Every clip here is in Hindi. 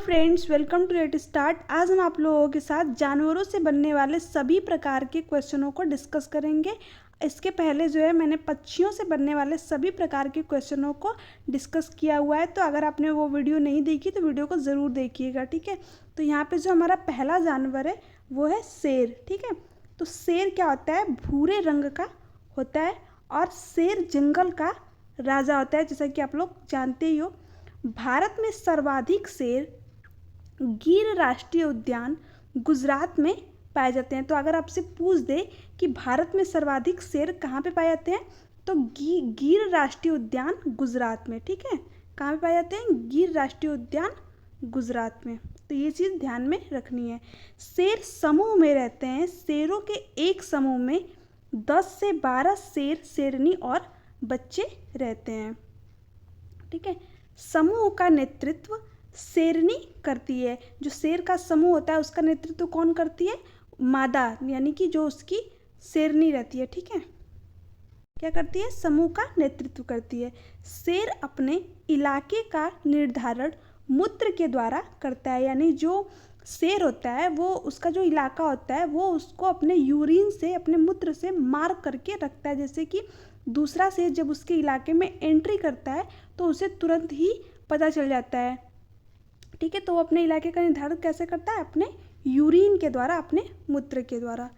Friends, welcome to let start. आज हम आप लोगों के साथ जानवरों से बनने वाले सभी प्रकार के क्वेश्चनों को डिस्कस करेंगे। इसके पहले मैंने पक्षियों से बनने वाले सभी प्रकार के क्वेश्चनों को डिस्कस किया हुआ है, तो अगर आपने वो वीडियो नहीं देखी तो वीडियो को ज़रूर देखिएगा, ठीक है। तो यहाँ पे जो हमारा पहला जानवर है वो है शेर, ठीक है। तो शेर क्या होता है? भूरे रंग का होता है और शेर जंगल का राजा होता है, जैसा कि आप लोग जानते ही हो। भारत में सर्वाधिक शेर गिर राष्ट्रीय उद्यान गुजरात में पाए जाते हैं। तो अगर आपसे पूछ दे कि भारत में सर्वाधिक शेर कहाँ पे पाए जाते हैं, तो गिर राष्ट्रीय उद्यान गुजरात में, ठीक है। कहाँ पे पाए जाते हैं? गिर राष्ट्रीय उद्यान गुजरात में। तो ये चीज़ ध्यान में रखनी है। शेर समूह में रहते हैं। शेरों के एक समूह में 10 से 12 शेर, शेरनी और बच्चे रहते हैं, ठीक है। समूह का नेतृत्व शेरनी करती है। जो शेर का समूह होता है उसका नेतृत्व कौन करती है? मादा, यानी कि जो उसकी शेरनी रहती है, ठीक है। क्या करती है? समूह का नेतृत्व करती है। शेर अपने इलाके का निर्धारण मूत्र के द्वारा करता है, यानी जो शेर होता है वो उसका जो इलाका होता है वो उसको अपने यूरिन से, अपने मूत्र से मार्क करके रखता है। जैसे कि दूसरा शेर जब उसके इलाके में एंट्री करता है तो उसे तुरंत ही पता चल जाता है, ठीक है। तो वो अपने इलाके का निर्धारण कैसे करता है? अपने यूरिन के द्वारा, अपने मूत्र के द्वारा।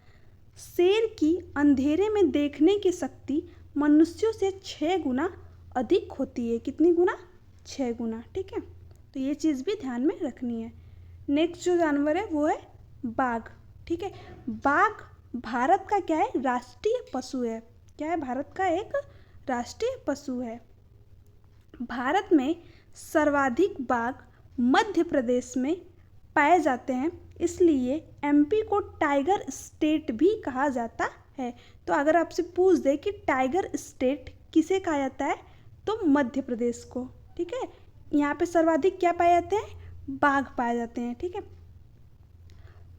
शेर की अंधेरे में देखने की शक्ति मनुष्यों से 6 गुना अधिक होती है। कितनी गुना? 6 गुना, ठीक है। तो ये चीज़ भी ध्यान में रखनी है। नेक्स्ट जो जानवर है वो है बाघ, ठीक है। बाघ भारत का क्या है? राष्ट्रीय पशु है। क्या है? भारत का एक राष्ट्रीय पशु है। भारत में सर्वाधिक बाघ मध्य प्रदेश में पाए जाते हैं, इसलिए एमपी को टाइगर स्टेट भी कहा जाता है। तो अगर आपसे पूछ दे कि टाइगर स्टेट किसे कहा जाता है, तो मध्य प्रदेश को, ठीक है। यहाँ पे सर्वाधिक क्या पाए जाते हैं? बाघ पाए जाते हैं, ठीक है।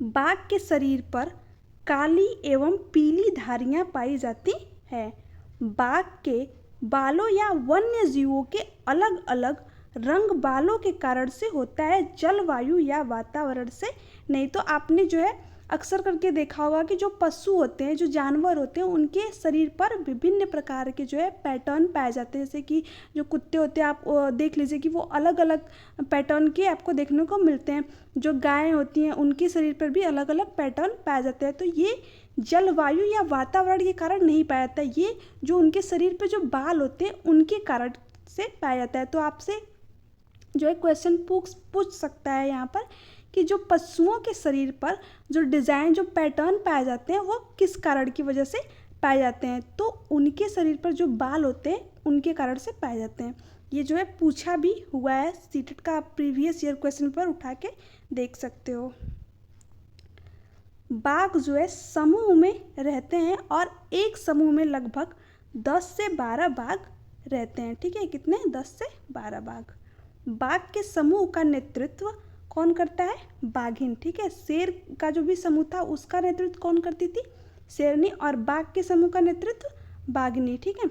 बाघ के शरीर पर काली एवं पीली धारियाँ पाई जाती है। बाघ के बालों या वन्य जीवों के अलग अलग रंग बालों के कारण से होता है, जलवायु या वातावरण से नहीं। तो आपने अक्सर करके देखा होगा कि जो पशु होते हैं, जो जानवर होते हैं, उनके शरीर पर विभिन्न प्रकार के पैटर्न पाए जाते हैं। जैसे कि जो कुत्ते होते हैं, आप देख लीजिए कि वो अलग अलग पैटर्न के आपको देखने को मिलते हैं। जो गायें होती हैं उनके शरीर पर भी अलग अलग पैटर्न पाए जाते हैं। तो ये जलवायु या वातावरण के कारण नहीं पाया जाता, ये जो उनके शरीर पर जो बाल होते हैं उनके कारण से पाया जाता है। तो आपसे क्वेश्चन पूछ सकता है यहाँ पर कि जो पशुओं के शरीर पर जो डिज़ाइन, जो पैटर्न पाए जाते हैं वो किस कारण की वजह से पाए जाते हैं, तो उनके शरीर पर जो बाल होते हैं उनके कारण से पाए जाते हैं। ये पूछा भी हुआ है, सीटेट का प्रीवियस ईयर क्वेश्चन पर उठा के देख सकते हो। बाघ समूह में रहते हैं और एक समूह में लगभग 10 से 12 बाघ रहते हैं, ठीक है। कितने? 10 से 12 बाघ। बाघ के समूह का नेतृत्व कौन करता है? बाघिन, ठीक है। शेर का जो भी समूह था उसका नेतृत्व कौन करती थी? शेरनी। और बाघ के समूह का नेतृत्व बाघिनी, ठीक है।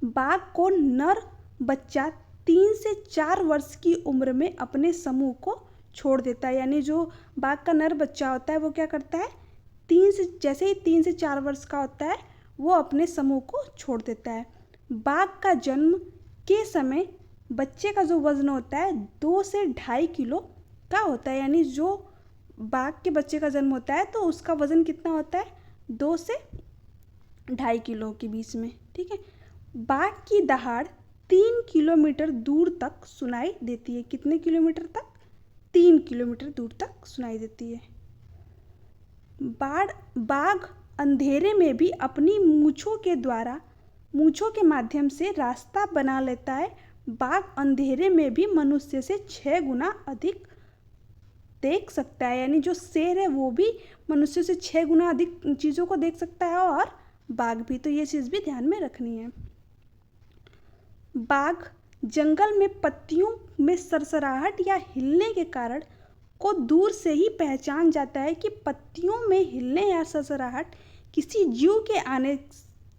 बाघ को नर बच्चा 3 से 4 वर्ष की उम्र में अपने समूह को छोड़ देता है, यानी जो बाघ का नर बच्चा होता है वो क्या करता है? जैसे ही 3 से 4 वर्ष का होता है वो अपने समूह को छोड़ देता है। बाघ का जन्म के समय बच्चे का जो वज़न होता है 2 से 2.5 किलो का होता है, यानी जो बाघ के बच्चे का जन्म होता है तो उसका वज़न कितना होता है? 2 से 2.5 किलो के बीच में, ठीक है। बाघ की दहाड़ 3 किलोमीटर दूर तक सुनाई देती है। कितने किलोमीटर तक? 3 किलोमीटर दूर तक सुनाई देती है। बाघ अंधेरे में भी अपनी मूंछों के माध्यम से रास्ता बना लेता है। बाघ अंधेरे में भी मनुष्य से 6 गुना अधिक देख सकता है, यानी जो शेर है वो भी मनुष्य से 6 गुना अधिक चीज़ों को देख सकता है और बाघ भी। तो ये चीज़ भी ध्यान में रखनी है। बाघ जंगल में पत्तियों में सरसराहट या हिलने के कारण को दूर से ही पहचान जाता है कि पत्तियों में हिलने या सरसराहट किसी जीव के आने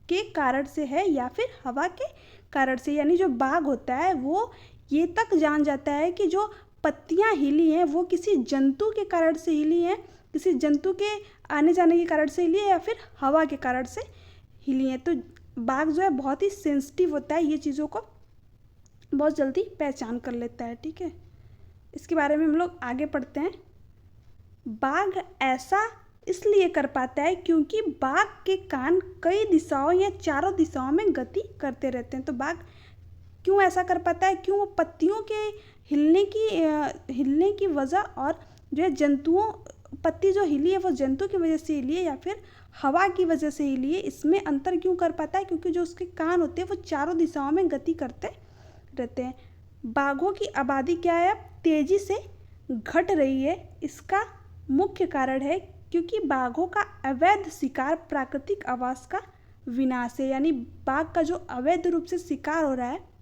के कारण से है या फिर हवा के कारण से। यानी जो बाघ होता है वो ये तक जान जाता है कि जो पत्तियां हिली हैं वो किसी जंतु के कारण से हिली हैं, किसी जंतु के आने जाने के कारण से हिली है या फिर हवा के कारण से हिली हैं। तो बाघ जो है बहुत ही सेंसिटिव होता है, ये चीज़ों को बहुत जल्दी पहचान कर लेता है। ठीक है, इसके बारे में हम लोग आगे पढ़ते हैं। बाघ ऐसा इसलिए कर पाता है क्योंकि बाघ के कान कई दिशाओं या चारों दिशाओं में गति करते रहते हैं। तो बाघ क्यों ऐसा कर पाता है? क्यों वो पत्तियों के हिलने की वजह और जो है जंतुओं, पत्ती जो हिली है वो जंतु की वजह से हिली है या फिर हवा की वजह से हिली है, इसमें अंतर क्यों कर पाता है? क्योंकि जो उसके कान होते हैं वो चारों दिशाओं में गति करते रहते हैं। बाघों की आबादी क्या है? तेजी से घट रही है। इसका मुख्य कारण है क्योंकि बाघों का अवैध शिकार प्राकृतिक आवास का विनाश है। यानी बाघ का जो अवैध रूप से शिकार हो रहा है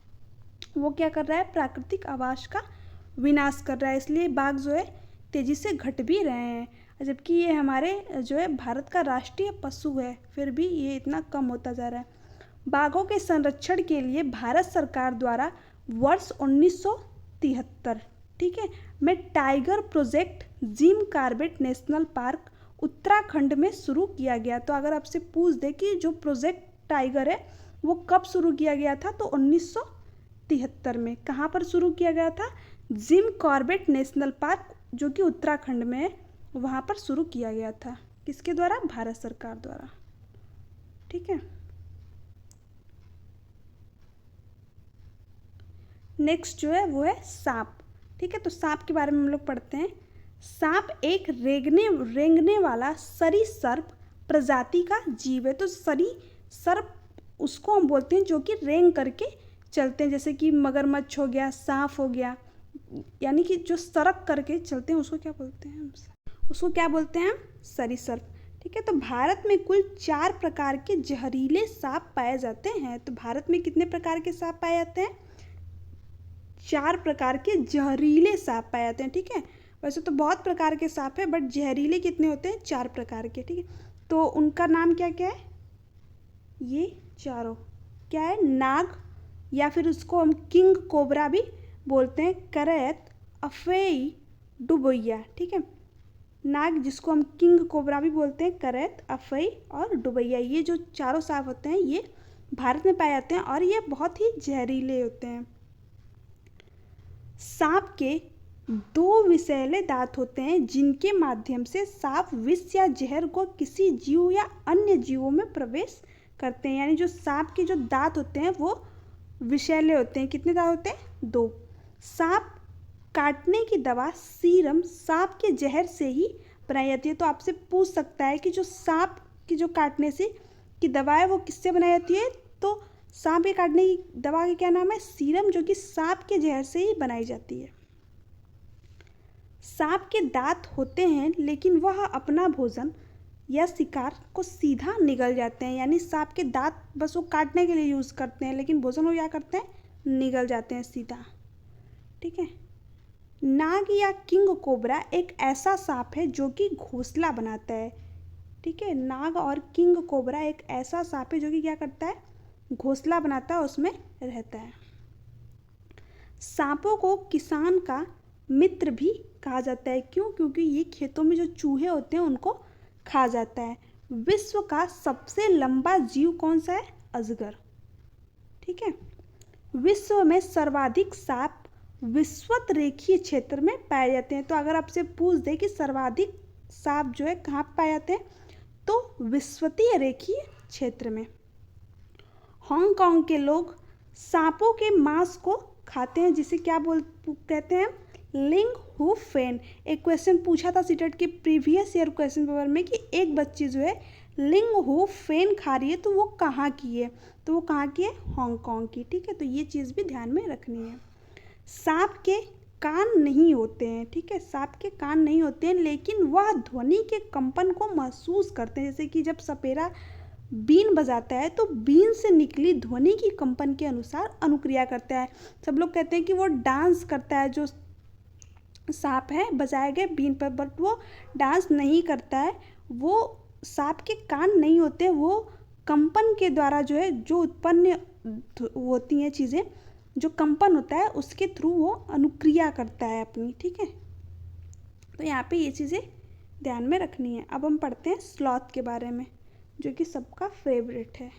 वो क्या कर रहा है? प्राकृतिक आवास का विनाश कर रहा है, इसलिए बाघ जो है तेजी से घट भी रहे हैं। जबकि ये हमारे जो है भारत का राष्ट्रीय पशु है, फिर भी ये इतना कम होता जा रहा है। बाघों के संरक्षण के लिए भारत सरकार द्वारा वर्ष 1973 ठीक है में tiger project Jim Corbett national park Uttarakhand में शुरू किया गया। तो अगर आपसे पूछ दे कि जो प्रोजेक्ट टाइगर है वो कब शुरू किया गया था, तो 1973 में। कहाँ पर शुरू किया गया था? जिम कॉर्बेट नेशनल पार्क जो कि उत्तराखंड में है, वहाँ पर शुरू किया गया था। किसके द्वारा? भारत सरकार द्वारा। ठीक है, नेक्स्ट जो है वो है सांप। ठीक है, तो सांप के बारे में हम लोग पढ़ते हैं। सांप एक रेंगने वाला सरीसृप प्रजाति का जीव है। तो सरीसृप उसको हम बोलते हैं जो कि रेंग करके चलते हैं, जैसे कि मगरमच्छ हो गया, सांप हो गया, यानी कि जो सरक करके चलते हैं उसको क्या बोलते हैं? उसको क्या बोलते हैं? सरीसृप। ठीक है, तो भारत में कुल 4 प्रकार के जहरीले सांप पाए जाते हैं। तो भारत में कितने प्रकार के सांप पाए जाते हैं? 4 प्रकार के जहरीले सांप पाए जाते हैं। ठीक है, वैसे तो बहुत प्रकार के सांप है बट जहरीले कितने होते हैं? 4 प्रकार के। ठीक है, तो उनका नाम क्या क्या है? ये चारों क्या है? नाग, या फिर उसको हम किंग कोबरा भी बोलते हैं, करैत, अफेई, डुबैया। ठीक है, नाग जिसको हम किंग कोबरा भी बोलते हैं, करैत, अफेई और डुबैया, ये जो चारों सांप होते हैं ये भारत में पाए जाते हैं और ये बहुत ही जहरीले होते हैं। सांप के 2 विषैले दांत होते हैं जिनके माध्यम से सांप विष या जहर को किसी जीव या अन्य जीवों में प्रवेश करते हैं। यानी जो सांप के जो दांत होते हैं वो विषैले होते हैं। कितने दांत होते हैं? 2। सांप काटने की दवा सीरम सांप के जहर से ही बनाई जाती है। तो आपसे पूछ सकता है कि जो सांप की जो काटने से की दवा है वो किससे बनाई जाती है? तो सांप के काटने की दवा का क्या नाम है? सीरम, जो कि सांप के जहर से ही बनाई जाती है। सांप के दांत होते हैं लेकिन वह अपना भोजन या शिकार को सीधा निगल जाते हैं। यानी सांप के दांत बस वो काटने के लिए यूज़ करते हैं लेकिन भोजन वो क्या करते हैं? निगल जाते हैं सीधा। ठीक है, नाग या किंग कोबरा एक ऐसा सांप है जो कि घोंसला बनाता है। ठीक है, नाग और किंग कोबरा एक ऐसा सांप है जो कि क्या करता है? घोंसला बनाता है, उसमें रहता है। सांपों को किसान का मित्र भी कहा जाता है। क्यों? क्योंकि ये खेतों में जो चूहे होते हैं उनको खा जाता है। विश्व का सबसे लंबा जीव कौन सा है? अजगर। ठीक है, विश्व में सर्वाधिक सांप विषुवत रेखीय क्षेत्र में पाए जाते हैं। तो अगर आपसे पूछ दे कि सर्वाधिक सांप जो है कहाँ पाए जाते हैं, तो विषुवतीय रेखीय क्षेत्र में। हांगकांग के लोग सांपों के मांस को खाते हैं, जिसे क्या कहते हैं? लिंग हु फेन। एक क्वेश्चन पूछा था सीटेट के प्रीवियस ईयर क्वेश्चन पेपर में कि एक बच्ची जो है लिंग हु फेन खा रही है, तो वो कहाँ की है? तो वो कहाँ की है? हांगकांग की। ठीक है, तो ये चीज़ भी ध्यान में रखनी है। सांप के कान नहीं होते हैं। ठीक है, सांप के कान नहीं होते हैं लेकिन वह ध्वनि के कंपन को महसूस करते हैं। जैसे कि जब सपेरा बीन बजाता है तो बीन से निकली ध्वनि की कंपन के अनुसार अनुक्रिया करता है। सब लोग कहते हैं कि वो डांस करता है, जो सांप है बजाए गए बीन पर, बट वो डांस नहीं करता है। वो सांप के कान नहीं होते, वो कंपन के द्वारा जो है जो उत्पन्न होती हैं चीज़ें जो कंपन होता है उसके थ्रू वो अनुक्रिया करता है अपनी, ठीक है। तो यहाँ पे ये चीज़ें ध्यान में रखनी है। अब हम पढ़ते हैं स्लॉथ के बारे में, जो कि सबका फेवरेट है,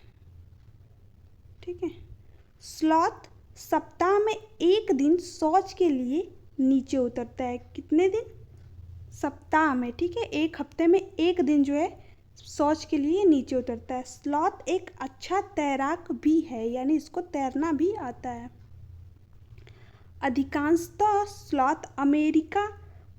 ठीक है। स्लॉथ सप्ताह में एक दिन शौच के लिए नीचे उतरता है। कितने दिन? सप्ताह में, ठीक है। एक हफ्ते में एक दिन जो है शौच के लिए नीचे उतरता है। स्लॉथ एक अच्छा तैराक भी है, यानी इसको तैरना भी आता है। अधिकांशतः स्लॉथ अमेरिका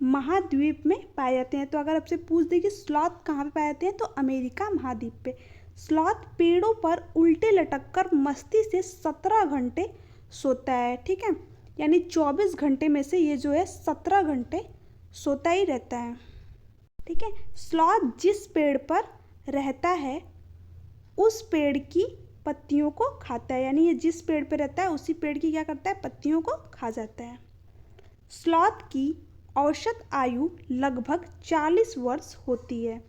महाद्वीप में पाए जाते हैं। तो अगर आपसे पूछ दे कि स्लॉथ कहाँ पे पाए जाते हैं, तो अमेरिका महाद्वीप पे। स्लॉथ पेड़ों पर उल्टे लटक कर मस्ती से 17 घंटे सोता है, ठीक है। यानी 24 घंटे में से ये जो है 17 घंटे सोता ही रहता है, ठीक है। स्लॉथ जिस पेड़ पर रहता है उस पेड़ की पत्तियों को खाता है, यानी ये जिस पेड़ पर रहता है उसी पेड़ की क्या करता है, पत्तियों को खा जाता है। स्लॉथ की औसत आयु लगभग 40 वर्ष होती है।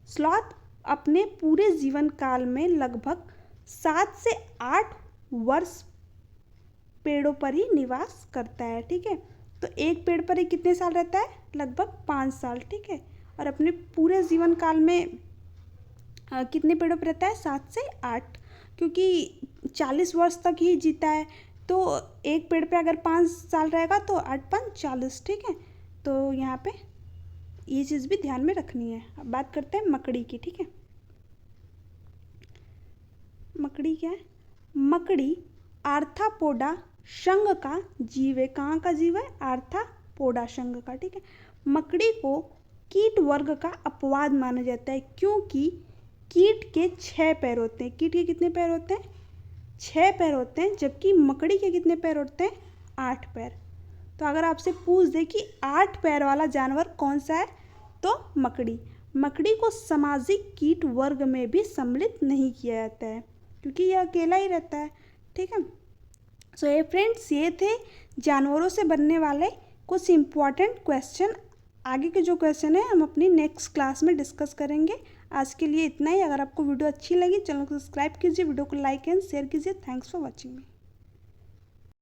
स्लॉथ अपने पूरे जीवन काल में लगभग 7 से 8 वर्ष पेड़ों पर ही निवास करता है, ठीक है। तो एक पेड़ पर ही कितने साल रहता है? लगभग 5 साल, ठीक है। और अपने पूरे जीवन काल में कितने पेड़ों पर रहता है? 7 से 8, क्योंकि 40 वर्ष तक ही जीता है। तो एक पेड़ पे अगर 5 साल रहेगा तो 8 5 40, ठीक है। तो यहाँ पे ये चीज़ भी ध्यान में रखनी है। अब बात करते हैं मकड़ी की, ठीक है। मकड़ी क्या है? मकड़ी आर्थ्रोपोडा संघ का जीव है। कहाँ का जीव है? आर्थ्रोपोडा संघ का, ठीक है। मकड़ी को कीट वर्ग का अपवाद माना जाता है, क्योंकि कीट के 6 पैर होते हैं। कीट के कितने पैर होते हैं? 6 पैर होते हैं, जबकि मकड़ी के कितने पैर होते हैं? 8 पैर। तो अगर आपसे पूछ दे कि 8 पैर वाला जानवर कौन सा है, तो मकड़ी। मकड़ी को सामाजिक कीट वर्ग में भी सम्मिलित नहीं किया जाता है, क्योंकि यह अकेला ही रहता है, ठीक है। सो ये फ्रेंड्स, ये थे जानवरों से बनने वाले कुछ इम्पॉर्टेंट क्वेश्चन। आगे के जो क्वेश्चन है हम अपनी नेक्स्ट क्लास में डिस्कस करेंगे। आज के लिए इतना ही। अगर आपको वीडियो अच्छी लगी, चैनल को सब्सक्राइब कीजिए, वीडियो को लाइक एंड शेयर कीजिए। Thanks for watching me.